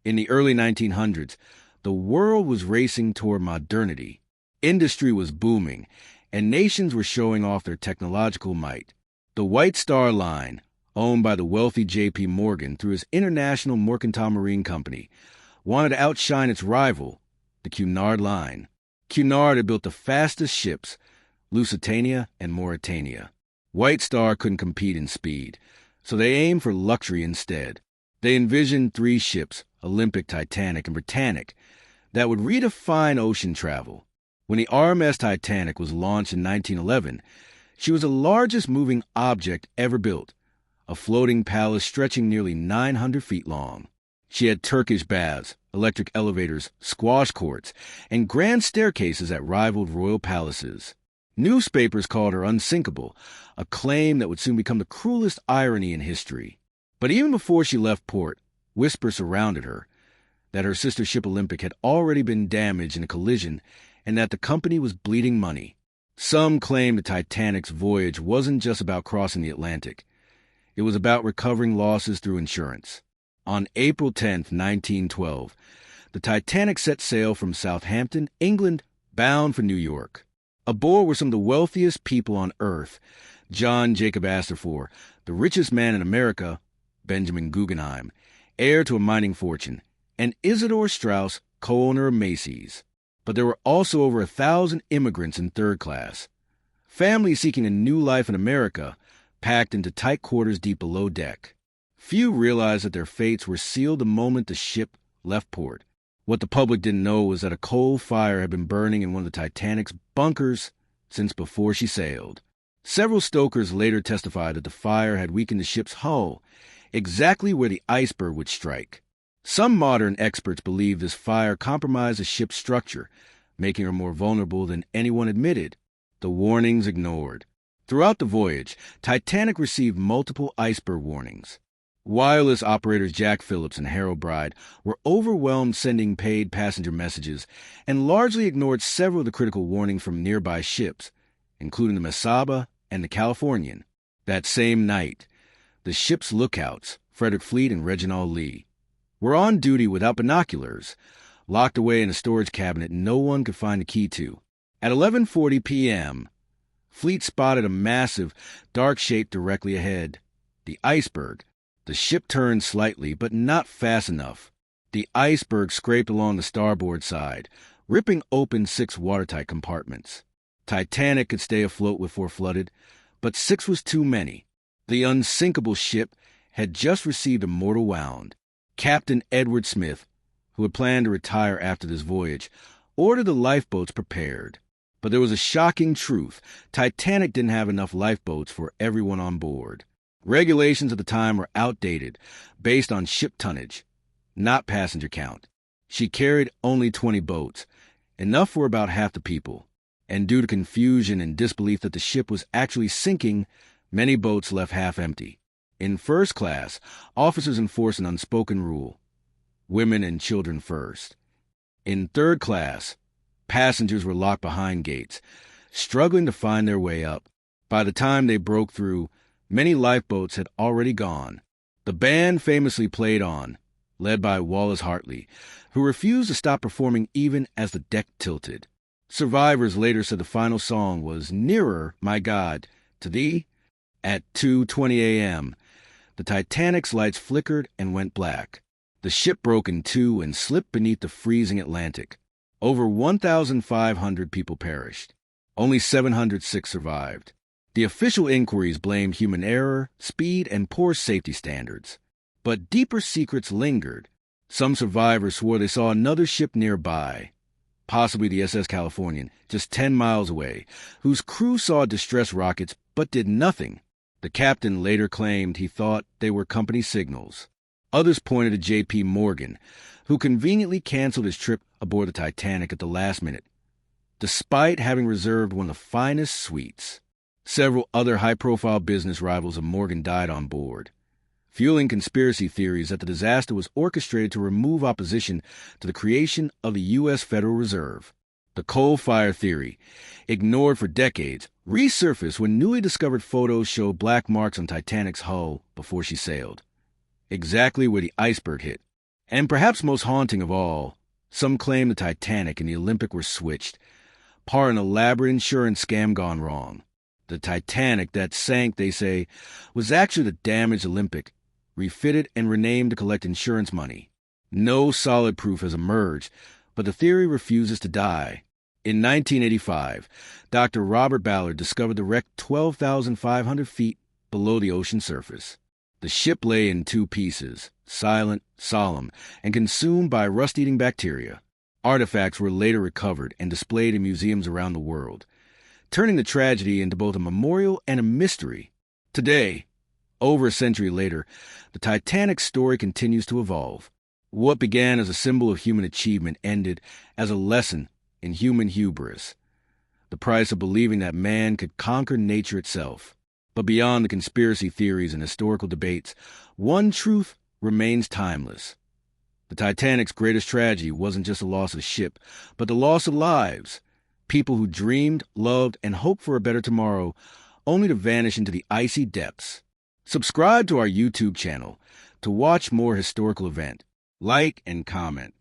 In the early 1900s, the world was racing toward modernity. Industry was booming, and nations were showing off their technological might. The White Star Line, owned by the wealthy J.P. Morgan through his International Mercantile Marine Company, wanted to outshine its rival, the Cunard Line. Cunard had built the fastest ships, Lusitania and Mauretania. White Star couldn't compete in speed, so they aimed for luxury instead. They envisioned 3 ships, Olympic, Titanic, and Britannic, that would redefine ocean travel. When the RMS Titanic was launched in 1911, she was the largest moving object ever built, a floating palace stretching nearly 900 feet long. She had Turkish baths, electric elevators, squash courts, and grand staircases that rivaled royal palaces. Newspapers called her unsinkable, a claim that would soon become the cruelest irony in history. But even before she left port, whispers surrounded her that her sister ship Olympic had already been damaged in a collision and that the company was bleeding money. Some claimed the Titanic's voyage wasn't just about crossing the Atlantic. It was about recovering losses through insurance. On April 10, 1912, the Titanic set sail from Southampton, England, bound for New York. Aboard were some of the wealthiest people on Earth: John Jacob Astor, the richest man in America, Benjamin Guggenheim, heir to a mining fortune, and Isidor Straus, co-owner of Macy's. But there were also over 1,000 immigrants in third class. Families seeking a new life in America, packed into tight quarters deep below deck. Few realized that their fates were sealed the moment the ship left port. What the public didn't know was that a coal fire had been burning in one of the Titanic's bunkers since before she sailed. Several stokers later testified that the fire had weakened the ship's hull, exactly where the iceberg would strike. Some modern experts believe this fire compromised the ship's structure, making her more vulnerable than anyone admitted. The warnings ignored. Throughout the voyage, Titanic received multiple iceberg warnings. Wireless operators Jack Phillips and Harold Bride were overwhelmed sending paid passenger messages and largely ignored several of the critical warnings from nearby ships, including the Mesaba and the Californian. That same night, the ship's lookouts, Frederick Fleet and Reginald Lee, were on duty without binoculars, locked away in a storage cabinet no one could find the key to. At 11:40 p.m., Fleet spotted a massive, dark shape directly ahead. The iceberg. The ship turned slightly, but not fast enough. The iceberg scraped along the starboard side, ripping open 6 watertight compartments. Titanic could stay afloat before flooded, but 6 was too many. The unsinkable ship had just received a mortal wound. Captain Edward Smith, who had planned to retire after this voyage, ordered the lifeboats prepared. But there was a shocking truth. Titanic didn't have enough lifeboats for everyone on board. Regulations at the time were outdated, based on ship tonnage, not passenger count. She carried only 20 boats, enough for about half the people. And due to confusion and disbelief that the ship was actually sinking, many boats left half empty. In first class, officers enforced an unspoken rule: women and children first. In third class, passengers were locked behind gates, struggling to find their way up. By the time they broke through, many lifeboats had already gone. The band famously played on, led by Wallace Hartley, who refused to stop performing even as the deck tilted. Survivors later said the final song was "Nearer, My God, to Thee." At 2:20 a.m., the Titanic's lights flickered and went black. The ship broke in two and slipped beneath the freezing Atlantic. Over 1,500 people perished. Only 706 survived. The official inquiries blamed human error, speed, and poor safety standards. But deeper secrets lingered. Some survivors swore they saw another ship nearby, possibly the SS Californian, just 10 miles away, whose crew saw distress rockets but did nothing. The captain later claimed he thought they were company signals. Others pointed to J.P. Morgan, who conveniently canceled his trip aboard the Titanic at the last minute, despite having reserved one of the finest suites. Several other high-profile business rivals of Morgan died on board, fueling conspiracy theories that the disaster was orchestrated to remove opposition to the creation of the U.S. Federal Reserve. The coal fire theory, ignored for decades, resurfaced when newly discovered photos showed black marks on Titanic's hull before she sailed, exactly where the iceberg hit, And perhaps most haunting of all, some claim the Titanic and the Olympic were switched, part an elaborate insurance scam gone wrong. The Titanic that sank, they say, was actually the damaged Olympic, refitted and renamed to collect insurance money. No solid proof has emerged, but the theory refuses to die. In 1985, Dr. Robert Ballard discovered the wreck 12,500 feet below the ocean surface. The ship lay in two pieces, silent, solemn, and consumed by rust-eating bacteria. Artifacts were later recovered and displayed in museums around the world, turning the tragedy into both a memorial and a mystery. Today, over a century later, the Titanic story continues to evolve. What began as a symbol of human achievement ended as a lesson in human hubris, the price of believing that man could conquer nature itself. But beyond the conspiracy theories and historical debates, one truth remains timeless. The Titanic's greatest tragedy wasn't just the loss of the ship, but the loss of lives. People who dreamed, loved, and hoped for a better tomorrow, only to vanish into the icy depths. Subscribe to our YouTube channel to watch more historical event. Like and comment.